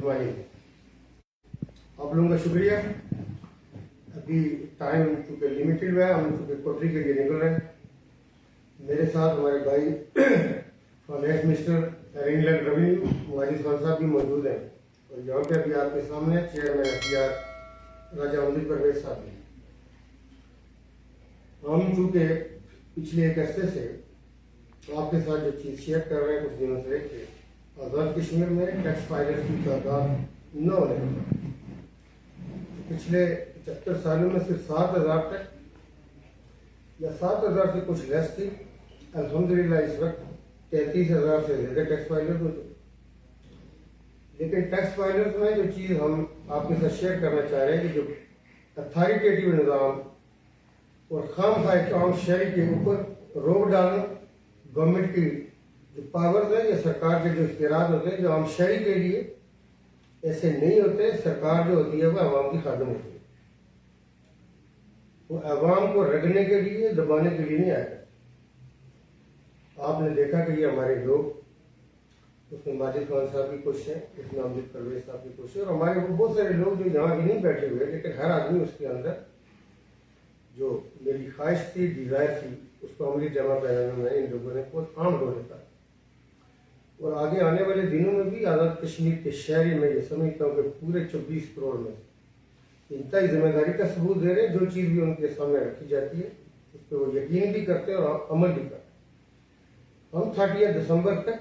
Good morning. आप लोगों का शुक्रिया। अभी टाइम चूँकि लिमिटेड है, हम चूँकि कोटरी के लिए निकल रहे हैं। मेरे साथ हमारे भाई finance minister England revenue Wajid Khan साहब भी मौजूद हैं, और यहाँ पे अभी आपके सामने चेयरमैन अख्तियार राजा अमजद परवेज साहब हैं। हम चूँकि पिछले एक अरसे से आपके साथ जो चीज़ शेयर कर रहे हैं, कुछ दिनों से कि आज़ाद कश्मीर में टैक्स फाइलर्स की तादाद न होने की, पिछले 75 सालों में सिर्फ 7,000 तक या 7,000 से कुछ लेस थी। अल्हम्दुलिल्लाह इस वक्त 33,000 से ज़्यादा टैक्स फाइलर्स हो चुके। लेकिन टैक्स फाइलर्स में जो चीज़ हम आपके साथ शेयर करना चाह रहे हैं कि जो अथॉरिटेटिव निज़ाम और खामखा आम शहरी के ऊपर रोक डालना, गवर्नमेंट की जो पावर्स है या सरकार के जो इख्तियारात होते हैं जो आम शहरी के लिए ऐसे नहीं होते। सरकार जो होती है वो आवाम की खादम होती है, वो आवाम को रगड़ने के लिए, दबाने के लिए नहीं आता। आपने देखा कि ये हमारे लोग, उसमें माजिद खान साहब की कोशिश है, उसमें अमजद परवेज साहब की कोशिश है, और हमारे बहुत सारे लोग जो यहाँ भी नहीं बैठे हुए, लेकिन हर आदमी उसके अंदर जो मेरी ख्वाहिश थी, डिज़ायर थी, उसको अमली जमा पहनाने में इन लोगों ने बहुत आम रोल निकाला। और आगे आने वाले दिनों में भी आज़ाद कश्मीर के शहरी में ये समझता हूँ कि पूरे 24 करोड़ में इंतहाई जिम्मेदारी का सबूत दे रहे हैं। जो चीज़ भी उनके सामने रखी जाती है उस पर वो यकीन भी करते हैं और अमल भी करते हैं। हम 30 दिसंबर तक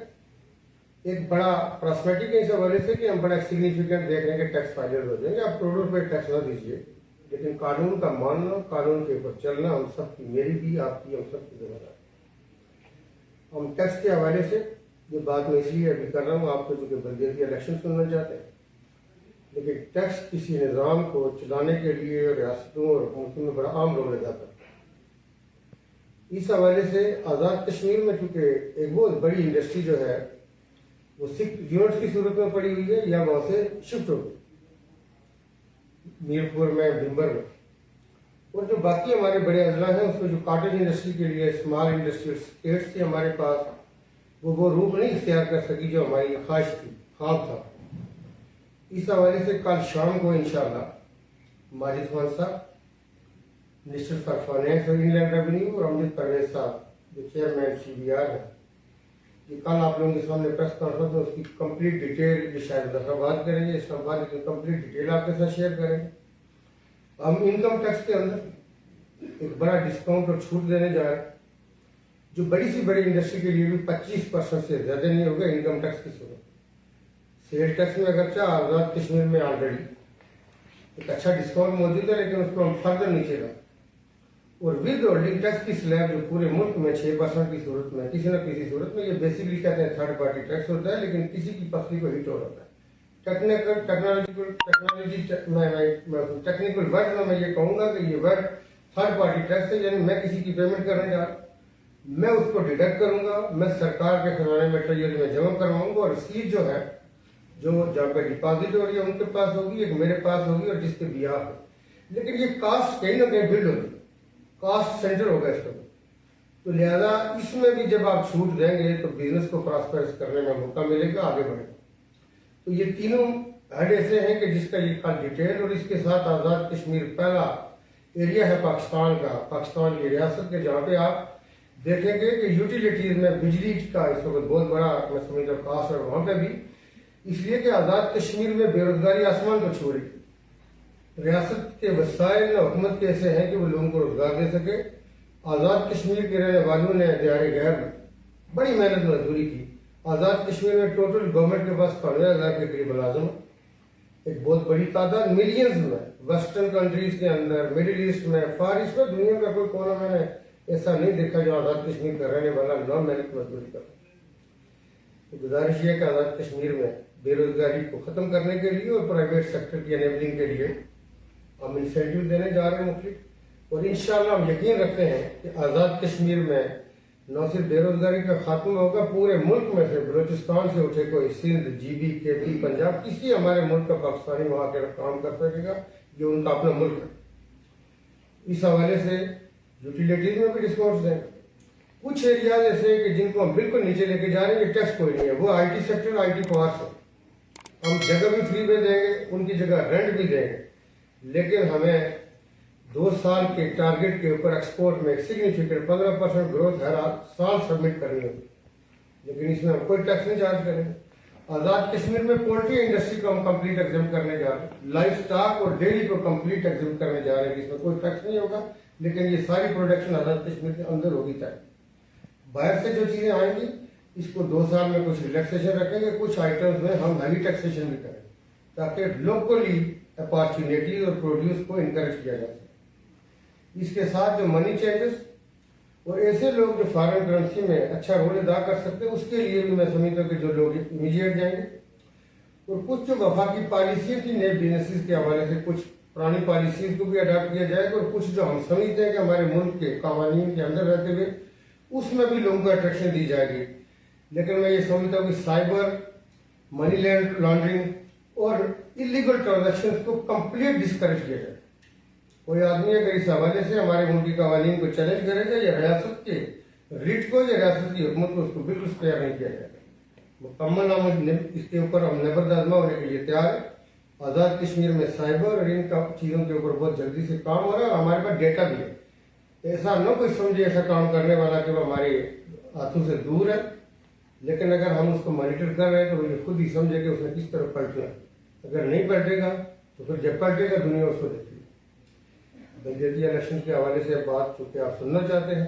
एक बड़ा प्रॉस्पेक्टिव के इस हवाले से कि हम बड़ा सिग्निफिकेंट देख रहे हैं कि टैक्स फाइलर हो जाएंगे। आप करोड़ों रुपये टैक्स ना दीजिए, लेकिन कानून का मानना, कानून के ऊपर चलना हम सबकी, मेरी भी, आपकी, हम सबकी जिम्मेदारी। हम टैक्स के हवाले से ये बात मैं इसलिए अभी कर रहा हूँ, आपको चूँकि बल्दियाती इलेक्शन सुनना चाहते हैं, लेकिन टैक्स किसी निज़ाम को चलाने के लिए रियासतों और हुकूमतों में बड़ा आम रोल अदा करता है। इस हवाले से आज़ाद कश्मीर में चूँकि एक बहुत बड़ी इंडस्ट्री जो है वो 6 यूनिट्स की सूरत में पड़ी हुई है या वहाँ से शिफ्ट हो गई मीरपुर में, भिम्बर में, और जो बाकी हमारे बड़े अजला हैं उसमें जो कॉटेज इंडस्ट्री के लिए स्मॉल इंडस्ट्रियल स्टेट्स थी हमारे पास, वो रूप नहीं इख्तियार कर सकी जो हमारी ख्वाहिश थी, ख्वाब था। इस हवाले से कल शाम को इंशाअल्लाह माजिद खान साहब, मिनिस्टर फॉर फाइनेंस और इंग्लैंड रेवेन्यू, और अमजद परवेज साहब जो चेयरमैन CBR हैं, कि कल आप लोगों के सामने प्रेस कॉन्फ्रेंस में उसकी कंप्लीट डिटेल, ये शायद दफाबाद करेंगे, इस्लामाबाद की कंप्लीट डिटेल आपके साथ शेयर करेंगे। हम इनकम टैक्स के अंदर एक बड़ा डिस्काउंट और छूट देने जा रहे हैं, जो बड़ी सी बड़ी इंडस्ट्री के लिए भी 25% से ज़्यादा नहीं होगा इनकम टैक्स की सूरत। सेल टैक्स में अगरचा आज़ाद कश्मीर में ऑलरेडी एक अच्छा डिस्काउंट मौजूद है, लेकिन उसको हम फर्दर नीचे लाए, और विद होल्डिंग टैक्स की स्लैब जो पूरे मुल्क में 6% की सूरत में, किसी न किसी सूरत में, ये बेसिकली कहते हैं थर्ड पार्टी टैक्स होता है, लेकिन किसी की पसली को हिट हो रहा है। टेक्निकल वर्ड में मैं ये कहूँगा कि ये वर्ड थर्ड पार्टी टैक्स है, यानी मैं किसी की पेमेंट करने जा रहा, मैं उसको डिडक्ट करूंगा, मैं सरकार के खजाने में ट्रेजरी में जमा करवाऊंगा, और रसीद जो है, जो जहाँ पे डिपॉजिट हो रही है उनके पास होगी, एक मेरे पास होगी, और जिसके बिया है। लेकिन ये कास्ट कहीं ना कहीं बिल्ड होगी, कास्ट सेंटर होगा इसका, तो लिहाजा इसमें भी जब आप छूट देंगे तो बिजनेस को प्रॉस्पेरस करने में मौका मिलेगा, आगे बढ़ेगा। तो ये तीनों हेड ऐसे हैं कि जिसका ये कल डिटेल, और इसके साथ आज़ाद कश्मीर पहला एरिया है पाकिस्तान का, पाकिस्तान की रियासत के, जहाँ पे आप देखेंगे कि यूटिलिटीज में बिजली का इस वक्त बहुत बड़ा मैं समझता हूँ कास्ट, और वहाँ पे भी इसलिए कि आज़ाद कश्मीर में बेरोजगारी आसमान को छू रही, रियासत के वसाइल हुकूमत के ऐसे हैं कि वो लोगों को रोजगार दे सके। आज़ाद कश्मीर के रहने वालों ने दिहाड़े गैर में बड़ी मेहनत मजदूरी की। आज़ाद कश्मीर में टोटल गवर्नमेंट के पास 15,000 के करीब मुलाजिम, एक बहुत बड़ी तादाद, मिलियंस में, वेस्टर्न कंट्रीज के अंदर, मिडिल ईस्ट में, फार ईस्ट में, दुनिया का कोई कोना मैंने ऐसा नहीं देखा जो आज़ाद कश्मीर का रहने वाला ना मेहनत मजदूरी कर। तो गुजारिश है कि आज़ाद कश्मीर में बेरोजगारी को ख़त्म करने के लिए और प्राइवेट सेक्टर की एनेबलिंग के लिए हम इंसेंटिव देने जा रहे हैं मुख्तलिफ, और इंशाअल्लाह हम यकीन रखते हैं कि आज़ाद कश्मीर में न सिर्फ बेरोजगारी का खात्मा होगा, पूरे मुल्क में से, बलोचिस्तान से उठे कोई सिंध, GB, KP, पंजाब, किसी हमारे मुल्क का पाकिस्तानी वहाँ के काम कर सकेगा, जो उनका अपना मुल्क है। इस हवाले से यूटिलिटीज में भी डिस्काउंट्स दें। कुछ एरियाज ऐसे कि जिनको हम बिल्कुल नीचे लेके जा रहे हैं, टैक्स कोई नहीं है, वो IT सेक्टर, IT पार्स है, ہم جگہ بھی فری میں دیں گے, ان کی جگہ رینٹ بھی دیں گے, لیکن ہمیں 2 سال کے ٹارگیٹ کے اوپر ایکسپورٹ میں ایک سگنیفیکنٹ 15% گروتھ ہر سال سبمٹ کرنی ہوگی, لیکن اس میں ہم کوئی ٹیکس نہیں چارج کریں گے. آزاد کشمیر میں پولٹری انڈسٹری کو ہم کمپلیٹ ایگزم کرنے جا رہے ہیں, لائف اسٹاک اور ڈیری کو کمپلیٹ ایگزم کرنے جا رہے ہیں, اس میں کوئی ٹیکس نہیں ہوگا, لیکن یہ ساری پروڈکشن آزاد کشمیر کے اندر ہوگی طے. باہر سے جو چیزیں آئیں گی اس کو 2 سال میں کچھ ریلیکسیشن رکھیں گے, کچھ آئٹمز میں ہم ہیوی ٹیکسیشن بھی کریں تاکہ لوکلی اپارچونیٹیز اور پروڈیوس کو انکریج کیا جا سکے. اس کے ساتھ جو منی چینجز اور ایسے لوگ جو فارن کرنسی میں اچھا رول ادا کر سکتے ہیں, اس کے لیے بھی میں سمجھتا ہوں کہ جو لوگ امیڈیٹ جائیں گے. اور کچھ جو وفاقی پالیسیاں تھیں نئے بزنسز کے حوالے سے, کچھ پرانی پالیسیز کو بھی اڈاپٹ کیا جائے گا, اور کچھ جو ہم سمجھتے ہیں کہ ہمارے ملک کے قوانین کے اندر رہتے ہوئے اس میں بھی لوگوں کو اٹریکشن دی جائے گی. لیکن میں یہ سمجھتا ہوں کہ سائبر, منی لانڈرنگ اور انلیگل ٹرانزیکشن کو کمپلیٹ ڈسکریج کیا جائے. کوئی آدمی اگر اس حوالے سے ہمارے ملک کی قوانین کو چیلنج کرے گا یا ریاست کے ریٹ کو یا ریاست کی حکومت کو, اس کو بالکل اسپیئر نہیں کیا جائے گا. مکمل ہم اس کے اوپر ہم نبردازمہ ہونے کے لیے تیار ہیں. آزاد کشمیر میں سائبر اور ان چیزوں کے اوپر بہت جلدی سے کام ہو رہا ہے, اور ہمارے پاس ڈیٹا بھی ہے. ایسا نہ کوئی سمجھے ایسا کام کرنے والا کہ وہ ہمارے ہاتھوں سے دور ہے, لیکن اگر ہم اس کو مانیٹر کر رہے ہیں تو وہ خود ہی سمجھے کہ اس نے کس طرح پلٹنا ہے. اگر نہیں پلٹے گا تو پھر جب پلٹے گا دنیا اس کو دیکھے گی. بلدیاتی الیکشن کے حوالے سے بات چونکہ آپ سننا چاہتے ہیں,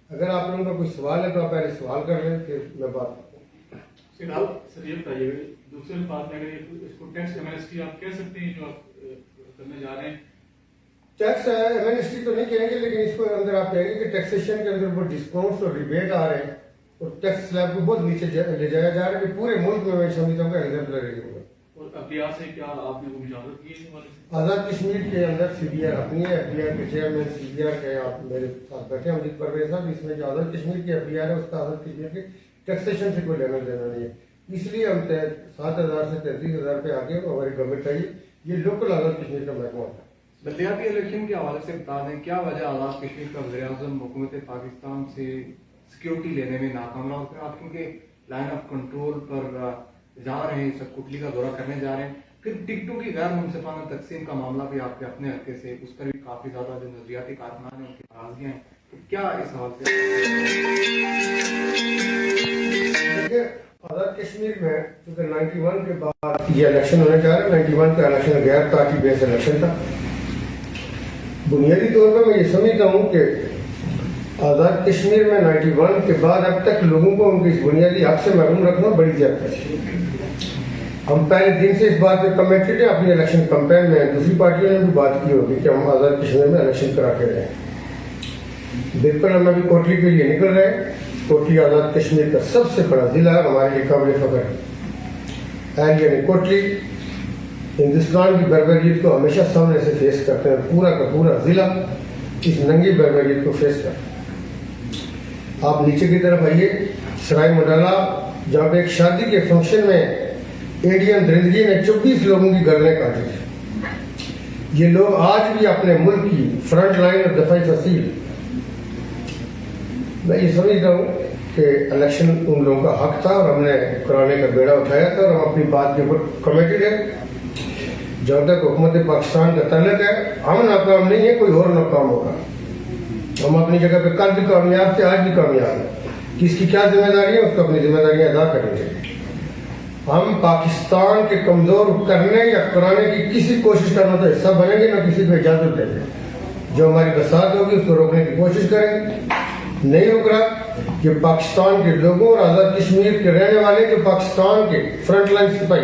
اگر آپ لوگوں کا کوئی سوال ہے تو آپ پہلے سوال کر لیں, پھر میں بات کرتا ہوں. سر یہ بتائیے, دوسرے بات میں اگر اس کو ٹیکس ایمنسٹی آپ کہہ سکتے ہیں جو آپ کرنے جا رہے ہیں؟ ٹیکس ایمنسٹی تو نہیں کہیں گے, لیکن اس کو اندر آپ کہیں گے کہ ٹیکسیشن کے اندر بہت ڈسکاؤنٹس اور ریبیٹ آ رہے ہیں, اور ٹیکس سلیب کو بہت نیچے لے جایا جا رہا ہے, کہ پورے ملک میں سمجھتا ہوں کہ ایگزمپلری ہوگا. اور اپیار سے کیا آپ نے اجازت کی ہے؟ آزاد کشمیر کے اندر سی بی آر اپنی ہے, ایف بی آر کے چیئرمین سی بی آر کے آپ میرے ساتھ بیٹھے ہیں امجد پرویز صاحب. اس میں جو آزاد کشمیر کی ایف بی آر ہے اس کا آزاد کشمیر کے ٹیکسیشن سے کوئی لینا دینا نہیں ہے. اس لیے ہم 7,000 سے 33,000 پہ آگے ہماری گورنمنٹ آئی. یہ لوکل آزاد کشمیر کا محکمہ ہوتا ہے. بلدیاتی الیکشن کے حوالے سے بتا دیں کیا وجہ آزاد کشمیر کا وزیر اعظم حکومت پاکستان سے سیکیورٹی لینے میں ناکام رہا؟ پھر آپ کیونکہ لائن آف کنٹرول پر جا رہے ہیں, سب کوٹلی کا دورہ کرنے جا رہے ہیں, پھر ٹکٹوں کی غیر منصفانہ تقسیم کا معاملہ بھی آپ کے اپنے حلقے سے, اس پر بھی کافی زیادہ جو نظریاتی کارکنان ہیں ان کی ناراضگیاں ہیں, کیا اس حوالے سے؟ دیکھیے آزاد کشمیر میں چونکہ 91 کے بعد یہ الیکشن ہونے جا رہا ہے, 91 کا الیکشن غیر پارٹی بیس الیکشن تھا. بنیادی طور پر میں یہ سمجھتا ہوں کہ آزاد کشمیر میں 91 کے بعد اب تک لوگوں کو ان کی اس بنیادی حق سے محروم رکھنا بڑی زیادہ ہے. ہم پہلے دن سے اس بات پہ کمیٹڈ ہیں, اپنی الیکشن کمپین میں دوسری پارٹیوں نے بھی بات کی ہوگی کہ ہم آزاد کشمیر میں الیکشن کرا کے رہے ہیں. بالکل ہم ابھی کوٹلی کے لیے نکل رہے ہیں. کوٹلی آزاد کشمیر کا سب سے بڑا ضلع ہے, ہمارے لیے قابل فخر ہے. یعنی کوٹلی ہندوستان کی بربریت کو ہمیشہ سامنے سے فیس کرتے ہیں, پورا کا پورا ضلع اس ننگی بربریت کو فیس کرتے ہیں. آپ نیچے کی طرف آئیے, سرائے منڈالہ جہاں پہ ایک شادی کے فنکشن میں ایڈیم درندگی نے 24 لوگوں کی گردنیں کاٹی تھی. یہ لوگ آج بھی اپنے ملک کی فرنٹ لائن اور دفاعی فصیل. میں یہ سمجھتا ہوں کہ الیکشن ان لوگوں کا حق تھا اور ہم نے کرانے کا بیڑا اٹھایا تھا, اور ہم اپنی بات کے اوپر کمیٹڈ ہیں. جہاں تک حکومت پاکستان کا تعلق ہے, ہم ناکام نہیں ہیں, کوئی اور ناکام ہوگا. ہم اپنی جگہ پہ کل بھی کامیاب تھے, آج بھی کامیاب ہیں. کس کی کیا ذمہ داری ہے اس کو اپنی ذمہ داریاں ادا کریں گے. ہم پاکستان کے کمزور کرنے یا کرانے کی کسی کوشش کرنا تو حصہ بنیں گے, نہ کسی کو اجازت دیں گے. جو ہماری بساط ہوگی اس کو روکنے کی کوشش کریں گے. نہیں روک رہا کہ پاکستان کے لوگوں اور آزاد کشمیر کے رہنے والے جو پاکستان کے فرنٹ لائن سپاہی,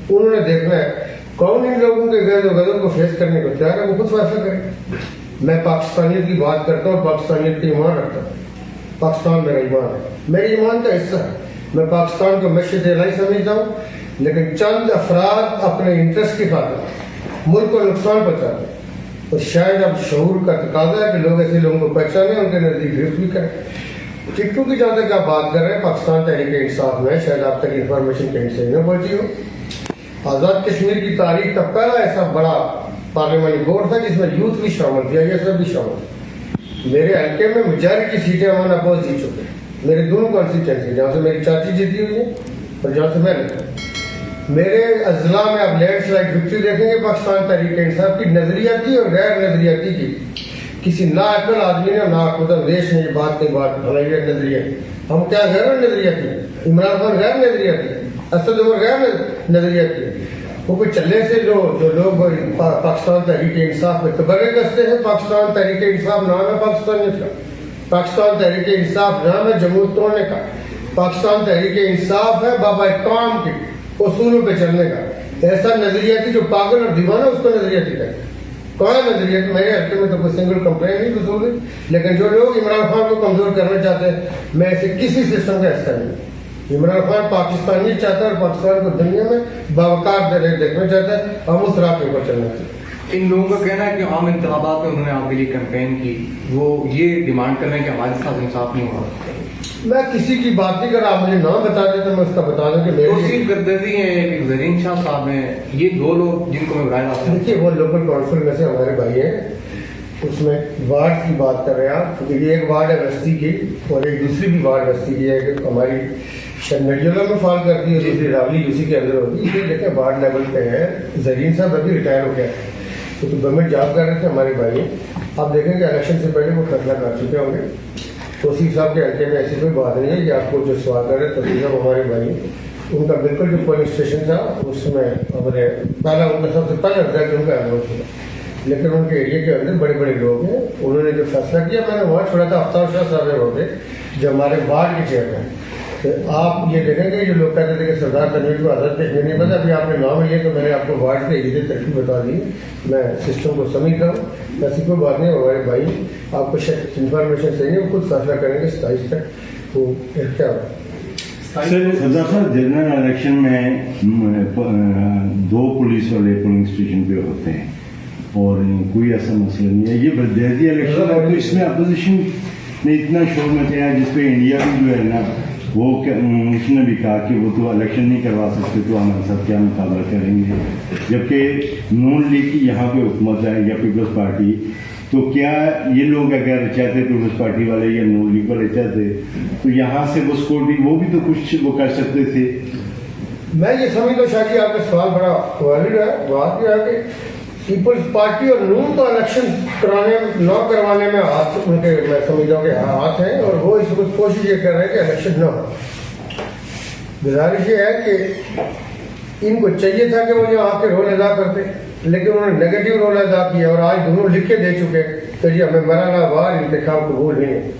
انہوں نے دیکھنا ہے کون ان لوگوں کے غیر و غضب کو فیس کرنے کو تیار ہے, وہ خود فیصلہ کرے. میں پاکستانیت کی بات کرتا ہوں, پاکستانیت کا ایمان رکھتا ہوں. پاکستان میرا ایمان ہے, میرے ایمان کا حصہ ہے. میں پاکستان کو مشرق الہی سمجھتا ہوں, لیکن چند افراد اپنے انٹرسٹ کی خاطر ملک کو نقصان پہنچاتے ہیں. اور شاید اب شعور کا تقاضا ہے کہ لوگ ایسے لوگوں کو پہچانے, ان کے نزدیک گرفت بھی کریں. ٹکٹوں کی جہاں تک آپ بات کر رہے ہیں, پاکستان تحریک انصاف میں شاید آپ تک انفارمیشن کہیں سے نہ پہنچی ہو. آزاد کشمیر کی تاریخ کا پہلا ایسا بڑا پارلیمانی بورڈ تھا جس میں یوتھ بھی شامل تھا, یہ سب بھی شامل تھے. میرے حلقے میں میجارٹی سیٹیں ہم اپوز جیت چکے ہیں. میرے دونوں کانسٹیچوئنسی, جہاں سے میری چاچی جیتی ہوئی ہے اور جہاں سے میں لگتا ہوں. میرے اضلاع میں آپ لینڈ سلائڈ وکٹری دیکھیں گے پاکستان تحریک انصاف کی نظریاتی اور غیر نظریاتی کی. کسی ناعقل آدمی نے ناخود اندیش نے یہ بات نہیں بات بھلائی ہے نظریہ. ہم کیا غیر نظریاتی؟ عمران خان غیر نظریاتی، اسد عمر غیر نظریاتی. وہ کوئی چلنے سے جو لوگ پاکستان تحریک انصاف میں تبرے کرتے ہیں. پاکستان تحریک انصاف نام ہے پاکستانیت کا، پاکستان تحریک انصاف نام ہے جمہوریت توڑنے کا، پاکستان تحریک انصاف ہے بابا کام کے اصولوں پہ چلنے کا. ایسا نظریاتی جو پاگل اور دیوانہ اس کو نظریاتی کہتے ہیں. کون نظریاتی؟ میرے حلقے میں تو کوئی سنگل کمپلین نہیں وصول ہوئی، لیکن جو لوگ عمران خان کو کمزور کرنا چاہتے ہیں میں ایسے کسی سسٹم کا حصہ نہیں. عمران خان پاکستانی چاہتا ہے اور پاکستان کو دنیا میں باوقار دیکھنا چاہتا ہے. ہم اس راہ کے اوپر چلنا چاہتے ہیں. ان لوگوں کا کہنا ہے کہ عام انتخابات میں انہوں نے آپ کے لیے کیمپین کی، وہ یہ ڈیمانڈ کر رہے ہیں کہ ہمارے ساتھ انصاف نہیں ہوا. میں کسی کی بات نہیں کر رہا. آپ مجھے نام بتا دیں تو میں اس کا بتا دوں کہ توصیف گردردی ہیں، ایک زرین شاہ صاحب ہیں، یہ دو لوگ جن کو میں براہ راست دیکھیے وہ لوکل کونسل میں سے ہمارے بھائی ہیں. اس میں وارڈ کی بات کر رہے ہیں آپ. یہ ایک وارڈ ہے بستی کی اور ایک دوسری بھی وارڈ بستی کی ہے کہ ہماری نڈیولہ میں فال کرتی ہے، دوسری راولی اسی کے اندر ہوتی ہے. دیکھیں وارڈ لیول پہ ہے. زرین صاحب ابھی ریٹائر ہو گیا ہے تو گورنمنٹ جاب کر رہے تھے ہمارے بھائی. آپ دیکھیں کہ الیکشن سے پہلے وہ فیصلہ کر چکے ہوں گے. توصیف صاحب کے حلقے میں ایسی کوئی بات نہیں ہے کہ آپ کو جو سوال کر رہے توصیف صاحب ہمارے بھائی. ان کا بالکل جو پولنگ اسٹیشن تھا اس میں ہمارے پہلا ان کا سب سے پہلا رزلٹ ان کا اناؤنس ہوا. لیکن ان کے ایریے کے اندر بڑے بڑے لوگ ہیں. انہوں نے جو فیصلہ کیا میں نے وہاں چھوڑا تھا. آفتاب شاہ صاحب ہوتے جو ہمارے وارڈ کے چیئرمین. آپ یہ دیکھیں گے جو لوگ کہتے تھے کہ سردار تنویر کو آزاد کشمیر نہیں پتا. ابھی آپ نے نام لیا تو میں نے آپ کو وارڈ کے ایریے ترقی بتا دی. میں سسٹم کو سمجھتا ہوں. ایسی کوئی بات نہیں. ہمارے بھائی آپ کو شاید انفارمیشن صحیح نہیں، وہ خود فیصلہ کریں گے 27 تک وہ کیا ہو. سردار صاحب جنرل الیکشن میں 2 پولیس والے پولنگ اسٹیشن پہ ہوتے ہیں اور کوئی ایسا مسئلہ نہیں ہے. یہ بدعہدی الیکشن ہے تو اس میں اپوزیشن نے اتنا شور مچایا جس پہ انڈیا بھی جو ہے نا وہ اس نے بھی کہا کہ وہ تو الیکشن نہیں کروا سکتے تو ہمارے ساتھ کیا مقابلہ کریں گے. جبکہ نون لیگ کی یہاں پہ حکومت ہے یا پیپلز پارٹی، تو کیا یہ لوگ اگر چاہتے پیپلز پارٹی والے یا نون لیگ والے چاہتے تو یہاں سے وہ سکورٹی وہ بھی تو کچھ وہ کر سکتے تھے. میں یہ سمجھتا ہوں شاہ جی آپ کا سوال بڑا ویلڈ ہے. بات یہ ہے کہ پیپلز پارٹی اور نون تو الیکشن نہ کروانے میں ہاتھ ان کے میں سمجھتا ہوں کہ ہاتھ ہیں اور وہ اس وقت کوشش یہ کر رہے ہیں کہ الیکشن نہ ہو. گزارش یہ ہے کہ ان کو چاہیے تھا کہ وہ یہاں کے رول ادا کرتے لیکن انہوں نے نیگیٹو رول ادا کیا اور آج دونوں لکھ کے دے چکے کہ جی ہمیں مرانہ وار انتخاب قبول نہیں ہے.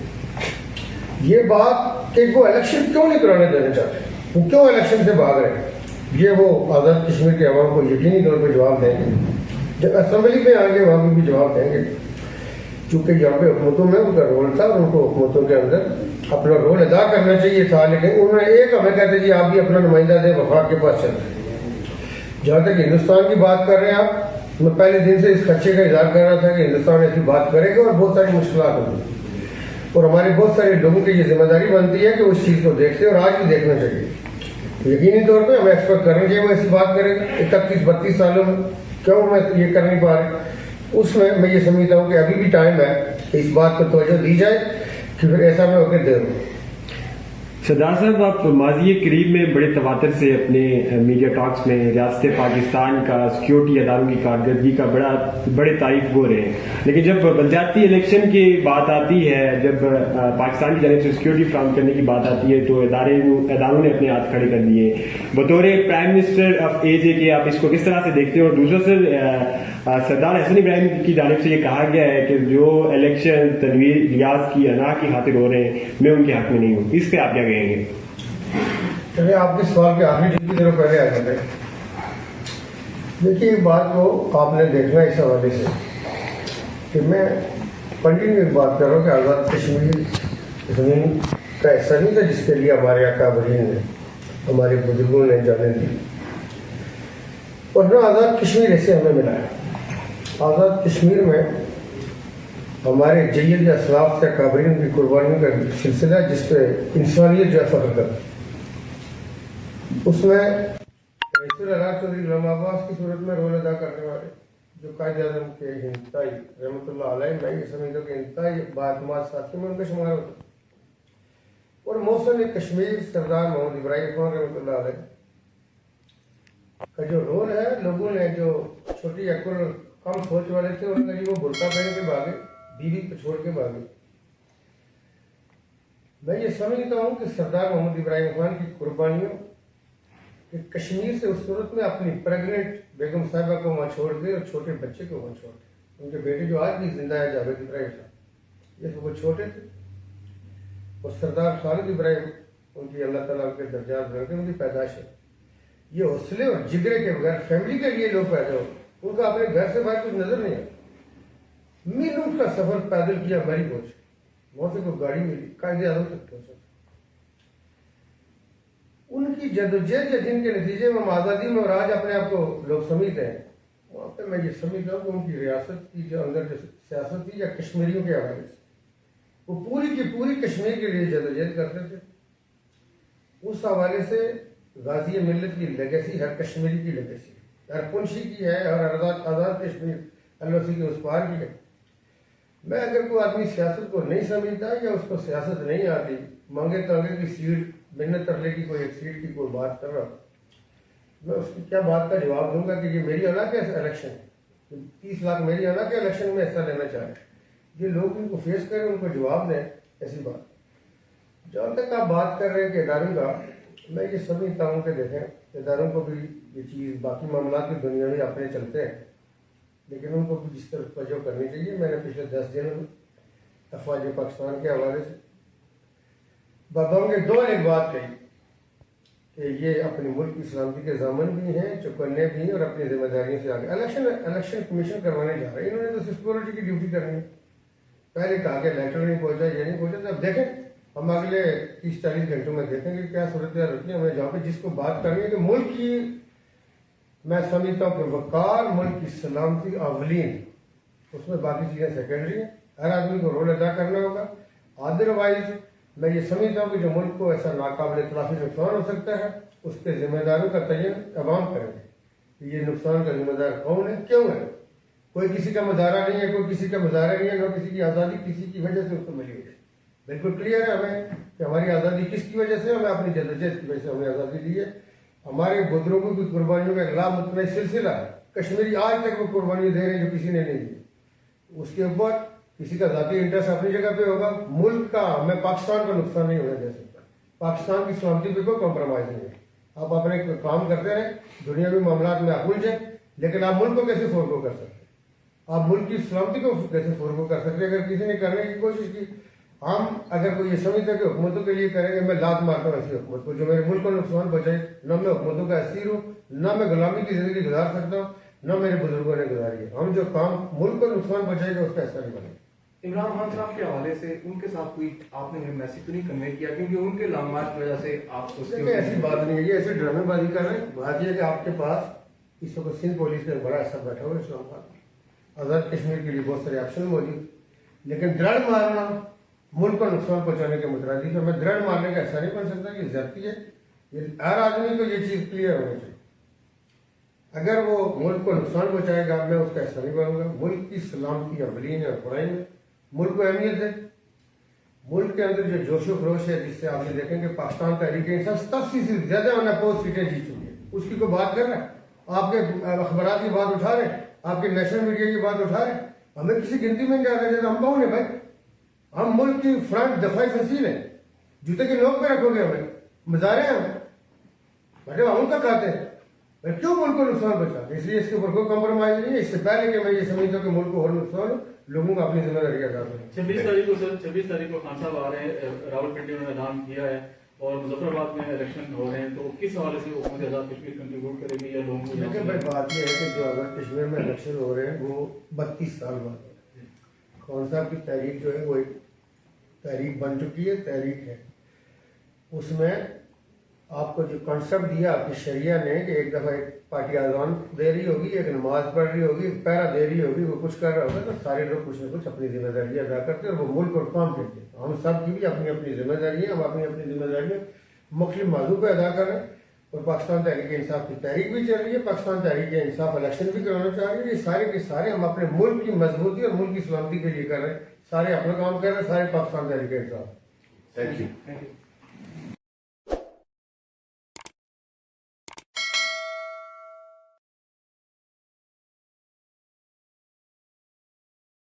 یہ بات کہ وہ الیکشن کیوں نہیں کرانے دینا چاہتے، وہ کیوں الیکشن سے بھاگ رہے ہیں، یہ وہ آزاد کشمیر کے عوام کو یقینی طور پہ جواب دیں گے. جب اسمبلی میں آئیں گے وہاں بھی جواب دیں گے. چونکہ یہاں پہ حکومتوں میں ان کا رول تھا اور ان کو حکومتوں کے اندر اپنا رول ادا کرنا چاہیے تھا. لیکن انہوں نے ایک ہمیں کہتے جی آپ بھی اپنا نمائندہ دیں وفاق کے پاس چلتے. جہاں تک ہندوستان کی بات کر رہے ہیں آپ، میں پہلے دن سے اس خدشے کا اظہار کر رہا تھا کہ ہندوستان ایسی بات کرے گا اور بہت ساری مشکلات ہوگی اور ہمارے بہت سارے لوگوں کی یہ ذمہ داری بنتی ہے کہ وہ اس چیز کو دیکھتے اور آج بھی دیکھنا چاہیے. یقینی طور پہ ہمیں ایکسپیکٹ کرنا چاہیے وہ ایسی بات کرے گا. 31-32 سالوں میں کیوں میں یہ کر نہیں پا رہا. اس میں یہ سمجھتا ہوں کہ ابھی بھی ٹائم ہے کہ اس بات کو توجہ دی جائے کہ پھر ایسا میں ہو کے دے دوں. سردار صاحب آپ ماضی قریب میں بڑے تواتر سے اپنے میڈیا ٹاکس میں ریاست پاکستان کا سیکیورٹی اداروں کی کارکردگی کا بڑے تعریف گو رہے ہیں، لیکن جب بلدیاتی الیکشن کی بات آتی ہے، جب پاکستان کی جانب سے سیکیورٹی فراہم کرنے کی بات آتی ہے تو اداروں نے اپنے ہاتھ کھڑے کر دیے. بطور پرائم منسٹر آف اے جے کے آپ اس کو کس طرح سے دیکھتے ہیں؟ اور دوسرا سردار حسن ابراہیم کی جانب سے یہ کہا گیا ہے کہ جو الیکشن تنویر ریاض کی انا کی خاطر ہو رہے ہیں میں ان کے حق میں نہیں ہوں. اس پہ آپ کیا کہیں گے؟ چلیے آپ کے سوال کے آخری ڈیل کی طرف پہلے آ جاتے ہیں. دیکھیے یہ بات کو آپ نے دیکھنا اس حوالے سے کہ میں کنٹینیو ایک بات کر رہا ہوں کہ آزاد کشمیر زمین کا ایسا نہیں تھا جس کے لیے ہمارے اکابرین نے ہمارے بزرگوں نے جانے دی، اور نہ آزاد کشمیر ایسے ہمیں ملا ہے. آزاد کشمیر میں ہمارے جید یا اسلاف سے اکابرین کی قربانیوں کا سلسلہ جس پہ انسانیت جو ہے فخر کرتی. اس میں رئیس الراج چودھری غلام عباس کی صورت میں رول ادا کرنے والے جو قائد اعظم کے انتہائی رحمۃ اللہ علیہ، میں یہ سمجھتا ہوں کہ انتہائی باعتماد ساتھی میں ان کا شمار ہوتا. اور موسم کشمیر سردار محمد ابراہیم خان رحمۃ اللہ علیہ का जो रोल है, लोगों ने जो छोटी अक्ल कम सोच वाले थे उन्होंने वो बुर्का पहन के भागे, बीवी को छोड़ के भागे। मैं ये समझता हूँ कि सरदार मोहम्मद इब्राहिम खान की कुर्बानियों कि कश्मीर से उस सूरत में अपनी प्रेग्नेंट बेगम साहिबा को वहाँ छोड़ के और छोटे बच्चे को वहाँ छोड़ के, उनके बेटे जो आज भी जिंदा है जावेद इब्राहिम साहब, ये तो वो छोटे थे। और सरदार खालिद इब्राहिम, उनकी अल्लाह ताला के दर्जात बढ़ाते, उनकी पैदाइश है। ये हौसले और जिगरे के बगैर फैमिली के लिए लोग पैदा हो, उनका अपने घर से बाहर कुछ नजर नहीं आता। मीलों का सफर पैदल किया मरी पहुंचे, वहां से कोई गाड़ी मिली, कायदे आजम तक पहुंचा। उनकी जदोजहद जिनके नतीजे में हम आज़ादी में और आज अपने आप को लोग समझते हैं, वहां पे मैं ये समझता हूँ कि उनकी रियासत की जो अंदर जो सियासत थी या कश्मीरियों के हवाले से, वो पूरी की पूरी कश्मीर के लिए जदोजहद करते थे। उस हवाले से गाजी मिल्लत की लेगेसी हर कश्मीरी की लेगेसी, हर पुंछी की है, हर आज़ाद कश्मीर एलओसी के उस पार की है। मैं अगर कोई आदमी सियासत को नहीं समझता या उसको सियासत नहीं आती, मांगे तांगे की सीट, मिन्नत तरले की कोई एक सीट की कोई बात कर रहा, मैं उसकी क्या बात का जवाब दूंगा कि ये मेरी अला के इलेक्शन है, 30 लाख मेरी अला के इलेक्शन में हिस्सा लेना चाह रहे हैं। ये लोग उनको फेस करें, उनको जवाब दें, ऐसी बात। जहाँ तक आप बात कर रहे हैं कि इदारों का, मैं ये समझता हूँ कि देखें इदारों को भी ये चीज़ बाकी मामला की दुनिया में अपने चलते हैं, लेकिन उनको भी जिस तरह तवज्जो करनी चाहिए। मैंने पिछले 10 दिन में अफवाज पाकिस्तान के हवाले से बाबाओं के दो एक बात कही कि ये अपने मुल्क की सलामती के ज़ामन भी हैं, चौकन्ने भी हैं और अपनी जिम्मेदारियों से आगे इलेक्शन कमीशन करवाने जा रहे हैं। इन्होंने तो सिक्योरिटी की ड्यूटी करनी है। पहले कहा कि लेटर नहीं पहुंचा, ये नहीं पहुंचा। अब देखें हम अगले 30-40 घंटों में देखेंगे क्या सूरत होती है। हमें जहाँ पे जिसको बात करनी है कि मुल्क की, मैं समझता हूँ कि वकार, मुल्क की सलामती अवलीन, उसमें बाकी चीज़ें सेकेंडरी हैं। हर आदमी को रोल अदा करना होगा। अदरवाइज मैं ये समझता हूँ कि जो मुल्क को ऐसा नाकाबिल तलाफी नुकसान हो सकता है, उसके जिम्मेदारों का तयन अवाम करेंगे कि ये नुकसान का जिम्मेदार कौन है, क्यों है। कोई किसी का मजारा नहीं है, कोई किसी का मजारा नहीं है, न किसी की आज़ादी किसी की वजह से उसको मिली है। बिल्कुल क्लियर है हमें कि हमारी आज़ादी किसकी वजह से, हमें अपनी जदोजहद की वजह से हमें आज़ादी दी है। हमारे बुजुर्गों की कुर्बानियों का एक लामुतमई सिलसिला है। कश्मीरी आज तक वो कुर्बानी दे रहे हैं जो किसी ने नहीं दी। उसके ऊपर किसी का जाती इंटरेस्ट अपनी जगह पे होगा। मुल्क का, हमें पाकिस्तान का नुकसान नहीं होने दे सकता। पाकिस्तान की सलामती पे कोई कॉम्प्रोमाइज नहीं है। आप अपने काम करते रहें, दुनियावी मामला में आप उलझे, लेकिन आप मुल्क को कैसे फोरगो कर सकते हैं? आप मुल्क की सलामती को कैसे फोरगो कर सकते हैं? अगर किसी ने करने की कोशिश की, हम अगर कोई ये समझता है कि हुकूमतों के लिए करेंगे, मैं लात मारता हूँ ऐसी हुकूमत को जो मेरे मुल्क को नुकसान पहुंचाए। न मैं हुकूमतों का असीर हूँ, न मैं गुलामी की जिंदगी गुजार सकता हूँ, न मेरे बुजुर्गों ने गुजारी है। हम जो काम मुल्क को नुकसान पहुंचाएगा उसका ऐसा नहीं बनेगा। इमरान खान साहब के हवाले से उनके साथ कोई आपने मैसेज तो नहीं कन्वे किया, क्योंकि उनके लॉन्ग मार्च की वजह से आप ऐसी बात नहीं है, ये ऐसे ड्रामेबाजी कर रहे हैं। बात यह है कि आपके पास इस वक्त सिंध पुलिस का बड़ा हिस्सा बैठा हुआ है इस्लामाबाद। आज़ाद कश्मीर के लिए बहुत सारे ऑप्शन मौजूद, लेकिन दृढ़ मारना मुल्क को नुकसान पहुंचाने के मुतरादिफ है। मैं दृढ़ मारने का ऐसा नहीं बन सकता कि ज्यादती है। हर आदमी को ये चीज क्लियर होनी चाहिए। अगर वो मुल्क को नुकसान पहुंचाएगा, मैं उसका ऐसा नहीं बनूंगा। मुल्क की सलामती अवलीन और कुरान में मुल्क को अहमियत है। मुल्क के अंदर जो जोशो खरोश है, जिससे आपने देखेंगे पाकिस्तान तहरीक इंसाफ 87 से ज्यादा अनअपोज सीटें जीत चुकी है, उसकी कोई बात कर रहा है? आपके अखबार की बात उठा रहे, आपके नेशनल मीडिया की बात उठा रहे, हमें किसी गिनती में नहीं जा रहे। हम कौन है भाई? हम मुल्क की फ्रंट दफाई फसील है। जूते के नोक पे रखोगे हमें, मजारे हैं हम, बटे हम तक खाते हैं। मैं क्यों मुल्क को नुकसान पहुंचा? इसलिए इसके ऊपर कोई कॉम्प्रोमाइज नहीं है। इससे पहले कि मैं ये समझता हूँ कि मुल्क को और नुकसान हो, लोगों को अपनी जिम्मेदारी अदा करें। 26 तारीख को सर, 26 तारीख को खान साहब आ रहे हैं, रावलपिंडी में ऐलान किया है और मुजफ्फराबाद में इलेक्शन हो रहे हैं, तो किस हवाले से हुकूमत आज़ाद कश्मीर कंट्रीब्यूट करेगी या लोगों को? लेकिन भाई बात यह है कि जो आज़ाद कश्मीर में इलेक्शन हो रहे हैं वो 32 साल बाद हो रहे हैं। खान साहब की तहरीक जो है वो एक तहरीक बन चुकी है, तहरीक है। उसमें आपको जो कॉन्सेप्ट दिया आपकी शरिया ने कि एक दफ़ा एक पार्टी आज़ान दे रही होगी, एक नमाज पढ़ रही होगी, एक पैरा दे रही होगी, वो कुछ कर रहा होगा, तो सारे लोग कुछ न कुछ अपनी जिम्मेदारी अदा करते हैं और वो मुल्क और काम करते हैं। हम सब की भी अपनी अपनी जिम्मेदारी है। हम अपनी अपनी जिम्मेदारियाँ मुख्तलिफ मौजू पर अदा कर रहे हैं। और पाकिस्तान तहरीक इंसाफ की तहरीक भी चल रही है, पाकिस्तान तहरीक इंसाफ इलेक्शन भी कराना चाह रही है। ये सारे के सारे हम अपने मुल्क की मजबूती और मुल्क की सलामती के लिए कर रहे हैं। सारे अपना काम कर रहे हैं, सारे Pakistan Tehreek Insaf. Thank you. Thank you.